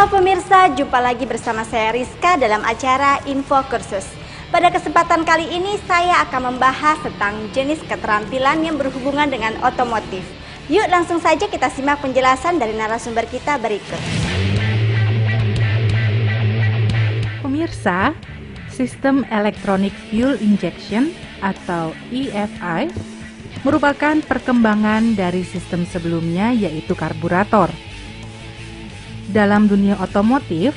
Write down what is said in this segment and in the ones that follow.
Halo pemirsa, jumpa lagi bersama saya Rizka dalam acara Info Kursus. Pada kesempatan kali ini saya akan membahas tentang jenis keterampilan yang berhubungan dengan otomotif. Yuk langsung saja kita simak penjelasan dari narasumber kita berikut. Pemirsa, sistem Electronic Fuel Injection atau EFI merupakan perkembangan dari sistem sebelumnya yaitu karburator. Dalam dunia otomotif,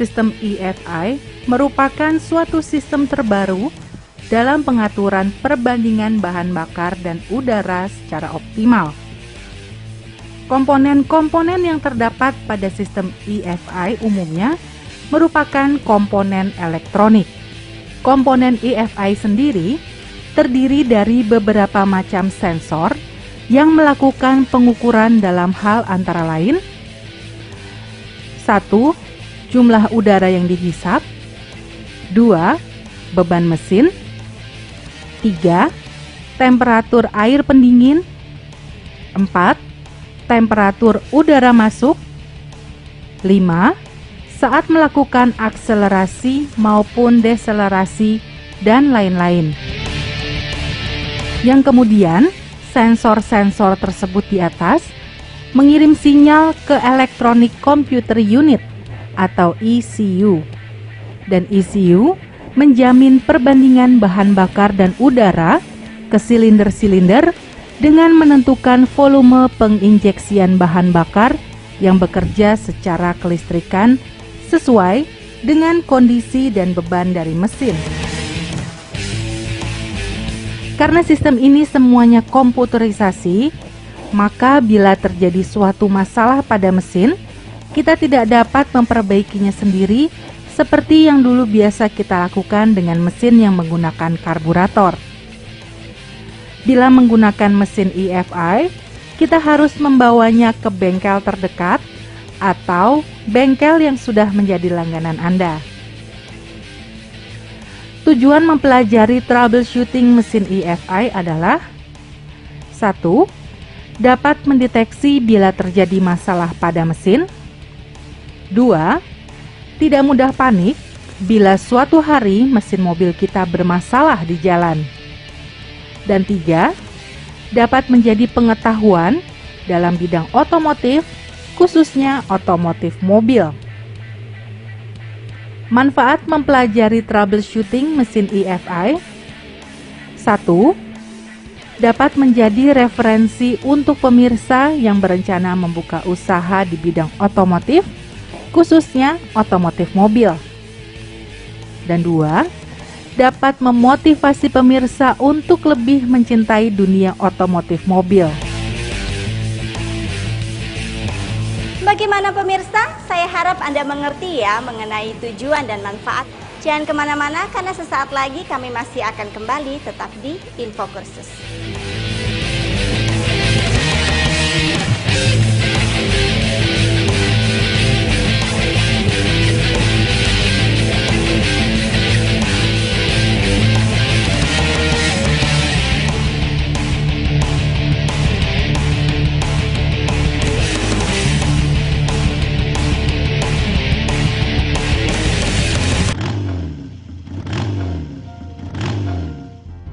sistem EFI merupakan suatu sistem terbaru dalam pengaturan perbandingan bahan bakar dan udara secara optimal. Komponen-komponen yang terdapat pada sistem EFI umumnya merupakan komponen elektronik. Komponen EFI sendiri terdiri dari beberapa macam sensor yang melakukan pengukuran dalam hal antara lain 1. Jumlah udara yang dihisap 2. Beban mesin 3. Temperatur air pendingin 4. Temperatur udara masuk 5. Saat melakukan akselerasi maupun deselerasi dan lain-lain. Yang kemudian, sensor-sensor tersebut di atas mengirim sinyal ke Electronic Computer Unit atau ECU. Dan ECU menjamin perbandingan bahan bakar dan udara ke silinder-silinder dengan menentukan volume penginjeksian bahan bakar yang bekerja secara kelistrikan sesuai dengan kondisi dan beban dari mesin. Karena sistem ini semuanya komputerisasi, maka bila terjadi suatu masalah pada mesin, kita tidak dapat memperbaikinya sendiri seperti yang dulu biasa kita lakukan dengan mesin yang menggunakan karburator. Bila menggunakan mesin EFI, kita harus membawanya ke bengkel terdekat atau bengkel yang sudah menjadi langganan Anda. Tujuan mempelajari troubleshooting mesin EFI adalah 1. Dapat mendeteksi bila terjadi masalah pada mesin 2. Tidak mudah panik bila suatu hari mesin mobil kita bermasalah di jalan. Dan 3. Dapat menjadi pengetahuan dalam bidang otomotif, khususnya otomotif mobil. Manfaat mempelajari troubleshooting mesin EFI 1. Dapat menjadi referensi untuk pemirsa yang berencana membuka usaha di bidang otomotif, khususnya otomotif mobil. Dan 2. Dapat memotivasi pemirsa untuk lebih mencintai dunia otomotif mobil. Bagaimana pemirsa? Saya harap Anda mengerti ya mengenai tujuan dan manfaat. Jangan kemana-mana karena sesaat lagi kami masih akan kembali tetap di Info Kursus.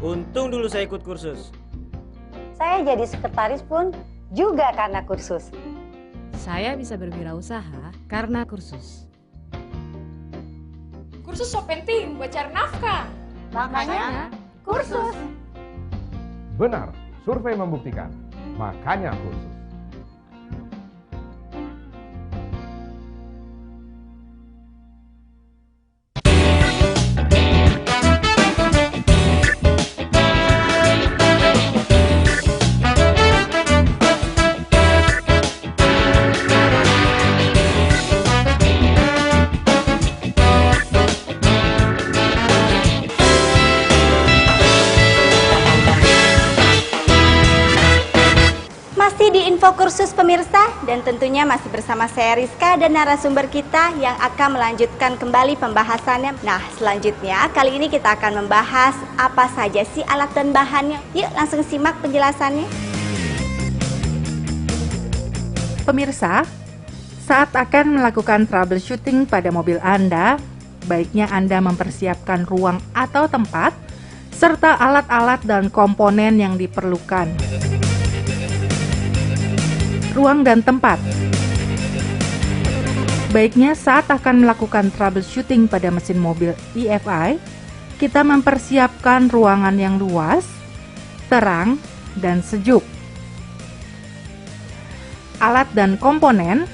Untung dulu saya ikut kursus. Saya jadi sekretaris pun juga karena kursus. Saya bisa berwirausaha karena kursus. Kursus so penting buat cari nafkah. Makanya kursus. Benar, survei membuktikan. Makanya kursus. Masih di Info Kursus pemirsa, dan tentunya masih bersama saya Rizka dan narasumber kita yang akan melanjutkan kembali pembahasannya. Nah, selanjutnya kali ini kita akan membahas apa saja sih alat dan bahannya. Yuk langsung simak penjelasannya. Pemirsa, Saat akan melakukan troubleshooting pada mobil Anda, baiknya Anda mempersiapkan ruang atau tempat, serta alat-alat dan komponen yang diperlukan. Ruang dan tempat. Baiknya saat akan melakukan troubleshooting pada mesin mobil EFI, kita mempersiapkan ruangan yang luas, terang, dan sejuk. Alat dan komponen.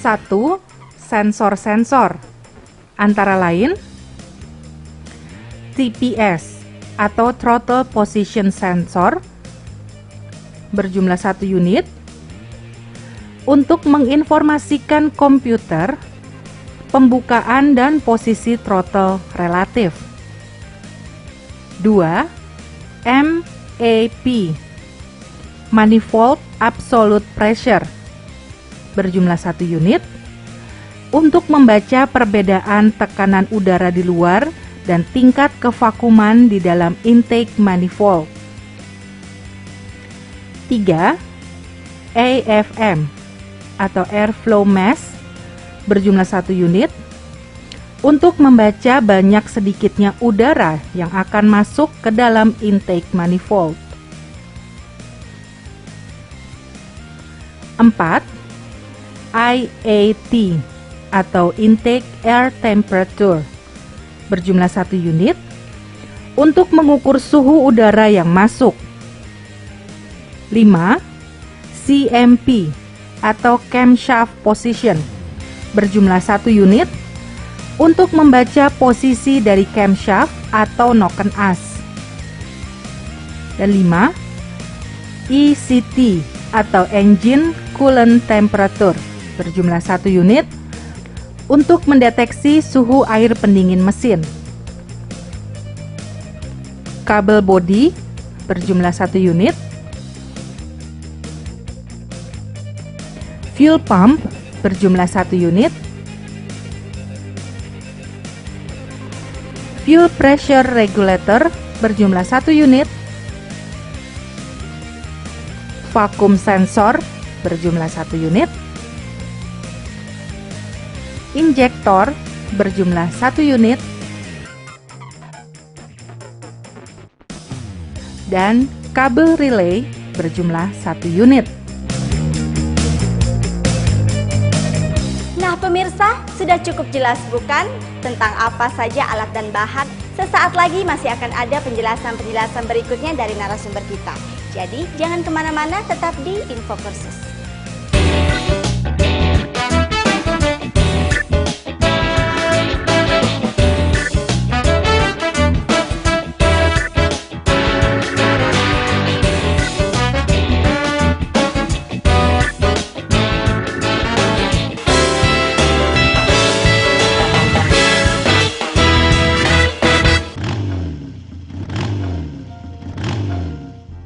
1. Sensor-sensor, antara lain TPS atau Throttle Position Sensor berjumlah 1 unit untuk menginformasikan komputer pembukaan dan posisi throttle relatif. 2. MAP Manifold Absolute Pressure berjumlah 1 unit untuk membaca perbedaan tekanan udara di luar dan tingkat kevakuman di dalam intake manifold. 3. AFM atau Airflow Mass berjumlah 1 unit untuk membaca banyak sedikitnya udara yang akan masuk ke dalam intake manifold. 4. IAT atau Intake Air Temperature berjumlah 1 unit untuk mengukur suhu udara yang masuk. 5. CMP atau Camshaft Position berjumlah 1 unit untuk membaca posisi dari camshaft atau noken as. Dan 5. ECT atau Engine Coolant Temperature berjumlah 1 unit untuk mendeteksi suhu air pendingin mesin. Kabel bodi berjumlah 1 unit. Fuel pump berjumlah 1 unit. Fuel pressure regulator berjumlah 1 unit. Vacuum sensor berjumlah 1 unit. Injektor berjumlah 1 unit. Dan kabel relay berjumlah 1 unit. Nah pemirsa, sudah cukup jelas bukan tentang apa saja alat dan bahan? Sesaat lagi masih akan ada penjelasan-penjelasan berikutnya dari narasumber kita. Jadi jangan kemana-mana, tetap di Info Kursus.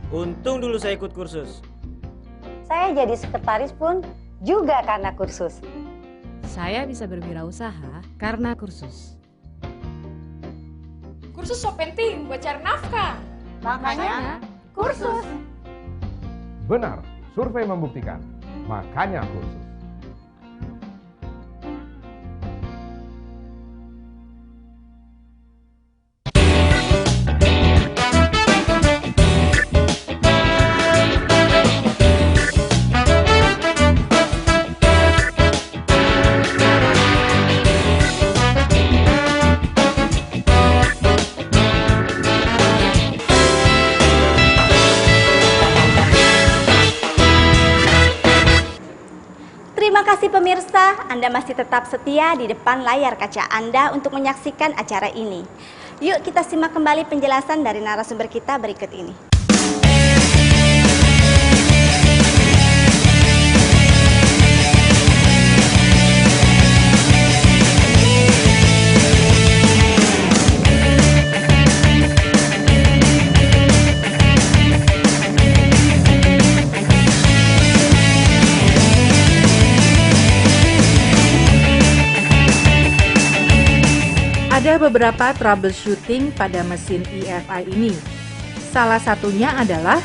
Untung dulu saya ikut kursus. Saya jadi sekretaris pun juga karena kursus. Saya bisa berwirausaha karena kursus. Kursus so penting buat cari nafkah. Makanya kursus. Benar, survei membuktikan. Makanya kursus. Terima kasih pemirsa, Anda masih tetap setia di depan layar kaca Anda untuk menyaksikan acara ini. Yuk kita simak kembali penjelasan dari narasumber kita berikut ini. Ada beberapa troubleshooting pada mesin EFI ini. Salah satunya adalah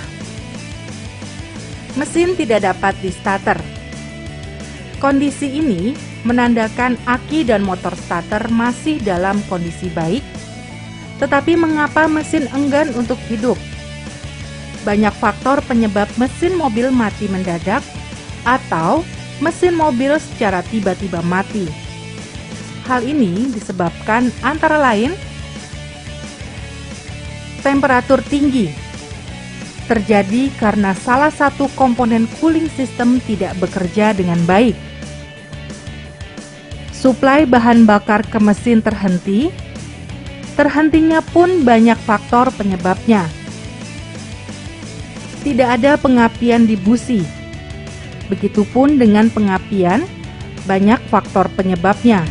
mesin tidak dapat di starter. Kondisi ini menandakan aki dan motor starter masih dalam kondisi baik, tetapi mengapa mesin enggan untuk hidup? Banyak faktor penyebab mesin mobil mati mendadak atau mesin mobil secara tiba-tiba mati. Hal ini disebabkan antara lain temperatur tinggi, terjadi karena salah satu komponen cooling system tidak bekerja dengan baik. Suplai bahan bakar ke mesin terhentinya pun banyak faktor penyebabnya. Tidak ada pengapian di busi. Begitupun dengan pengapian, banyak faktor penyebabnya.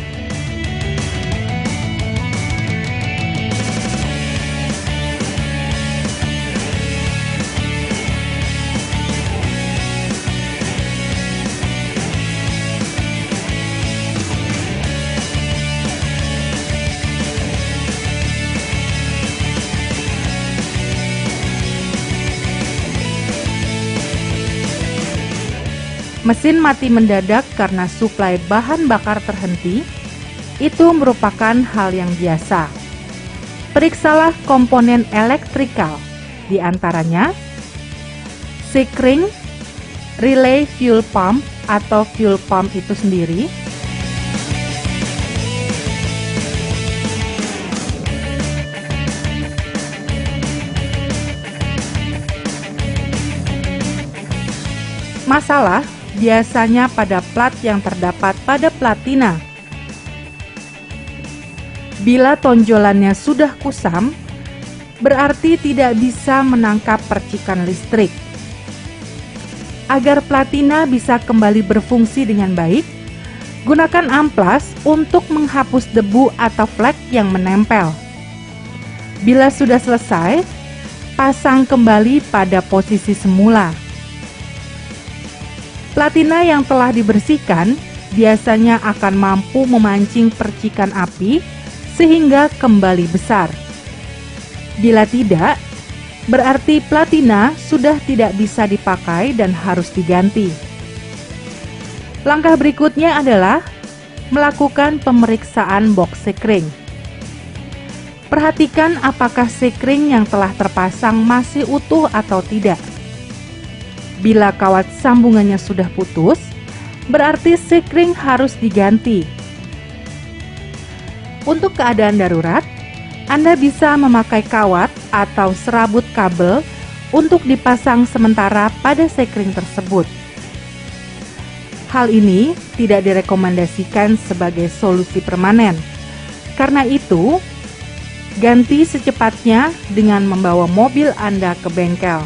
Mesin mati mendadak karena suplai bahan bakar terhenti, itu merupakan hal yang biasa. Periksalah komponen elektrikal, di antaranya sekring, relay fuel pump atau fuel pump itu sendiri, masalah biasanya pada plat yang terdapat pada platina. Bila tonjolannya sudah kusam, berarti tidak bisa menangkap percikan listrik. Agar platina bisa kembali berfungsi dengan baik, gunakan amplas untuk menghapus debu atau flek yang menempel. Bila sudah selesai, pasang kembali pada posisi semula. Platina yang telah dibersihkan biasanya akan mampu memancing percikan api sehingga kembali besar. Bila tidak, berarti platina sudah tidak bisa dipakai dan harus diganti. Langkah berikutnya adalah melakukan pemeriksaan box sekring. Perhatikan apakah sekring yang telah terpasang masih utuh atau tidak. Bila kawat sambungannya sudah putus, berarti sekring harus diganti. Untuk keadaan darurat, Anda bisa memakai kawat atau serabut kabel untuk dipasang sementara pada sekring tersebut. Hal ini tidak direkomendasikan sebagai solusi permanen. Karena itu, ganti secepatnya dengan membawa mobil Anda ke bengkel.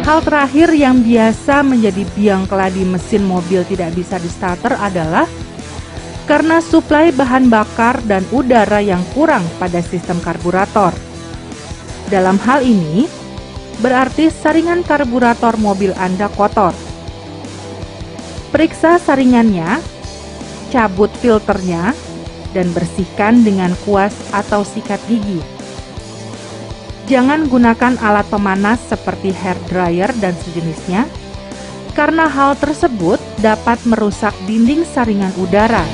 Hal terakhir yang biasa menjadi biang keladi mesin mobil tidak bisa di-starter adalah karena suplai bahan bakar dan udara yang kurang pada sistem karburator. Dalam hal ini, berarti saringan karburator mobil Anda kotor. Periksa saringannya, cabut filternya, dan bersihkan dengan kuas atau sikat gigi. Jangan gunakan alat pemanas seperti hair dryer dan sejenisnya, karena hal tersebut dapat merusak dinding saringan udara.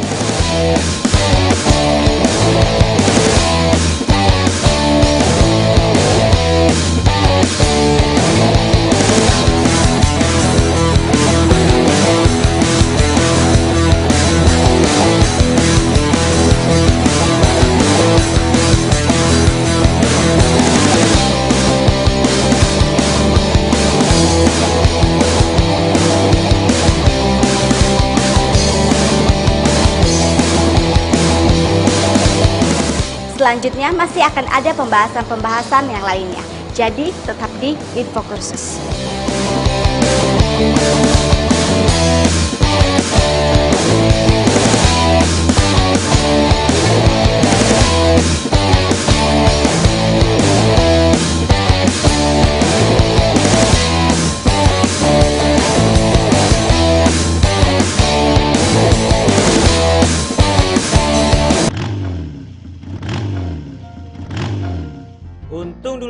Selanjutnya masih akan ada pembahasan-pembahasan yang lainnya. Jadi tetap di Info Kursus.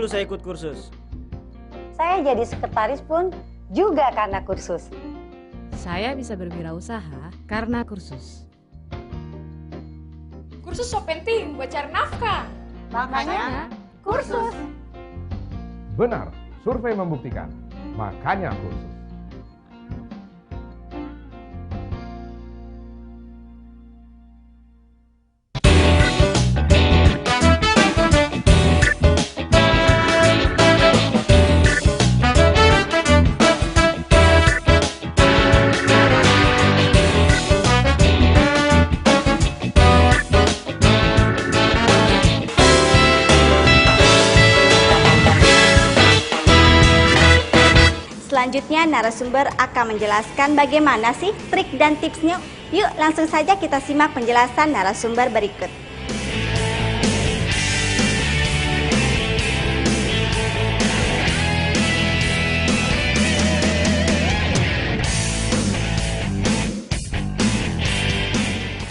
dulu saya ikut kursus. Saya jadi sekretaris pun juga karena kursus. Saya bisa berwirausaha karena kursus. Kursus so penting buat cari nafkah. Makanya kursus. Benar, survei membuktikan. Makanya kursus. Selanjutnya narasumber akan menjelaskan bagaimana sih trik dan tipsnya. Yuk langsung saja kita simak penjelasan narasumber berikut.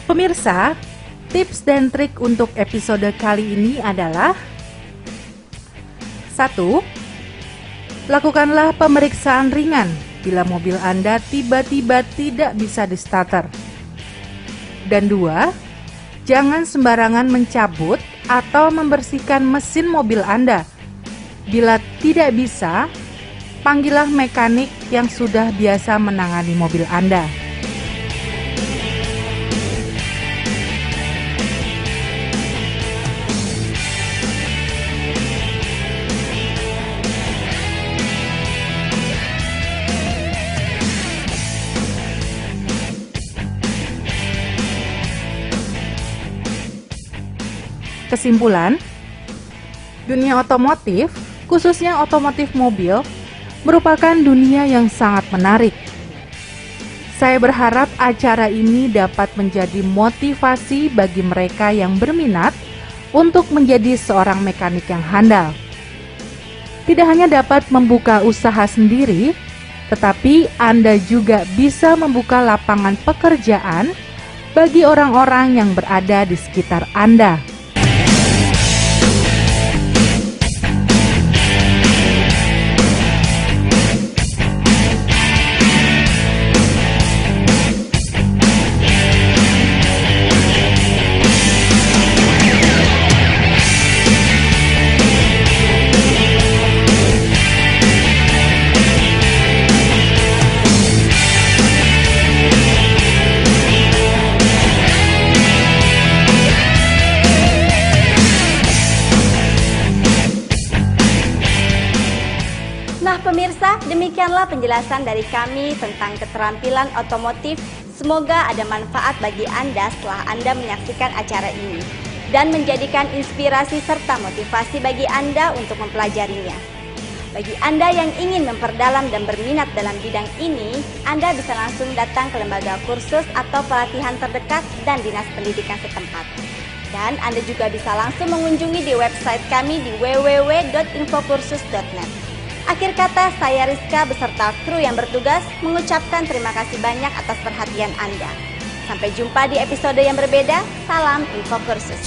Pemirsa, tips dan trik untuk episode kali ini adalah 1. Lakukanlah pemeriksaan ringan bila mobil Anda tiba-tiba tidak bisa di-starter. Dan 2. Jangan sembarangan mencabut atau membersihkan mesin mobil Anda. Bila tidak bisa, panggillah mekanik yang sudah biasa menangani mobil Anda. Kesimpulan, dunia otomotif, khususnya otomotif mobil, merupakan dunia yang sangat menarik. Saya berharap acara ini dapat menjadi motivasi bagi mereka yang berminat untuk menjadi seorang mekanik yang handal. Tidak hanya dapat membuka usaha sendiri, tetapi Anda juga bisa membuka lapangan pekerjaan bagi orang-orang yang berada di sekitar Anda. Pemirsa, demikianlah penjelasan dari kami tentang keterampilan otomotif. Semoga ada manfaat bagi Anda setelah Anda menyaksikan acara ini dan menjadikan inspirasi serta motivasi bagi Anda untuk mempelajarinya. Bagi Anda yang ingin memperdalam dan berminat dalam bidang ini, Anda bisa langsung datang ke lembaga kursus atau pelatihan terdekat dan dinas pendidikan setempat. Dan Anda juga bisa langsung mengunjungi di website kami di www.infokursus.net. Akhir kata, saya Rizka beserta kru yang bertugas mengucapkan terima kasih banyak atas perhatian Anda. Sampai jumpa di episode yang berbeda. Salam Info Kursus.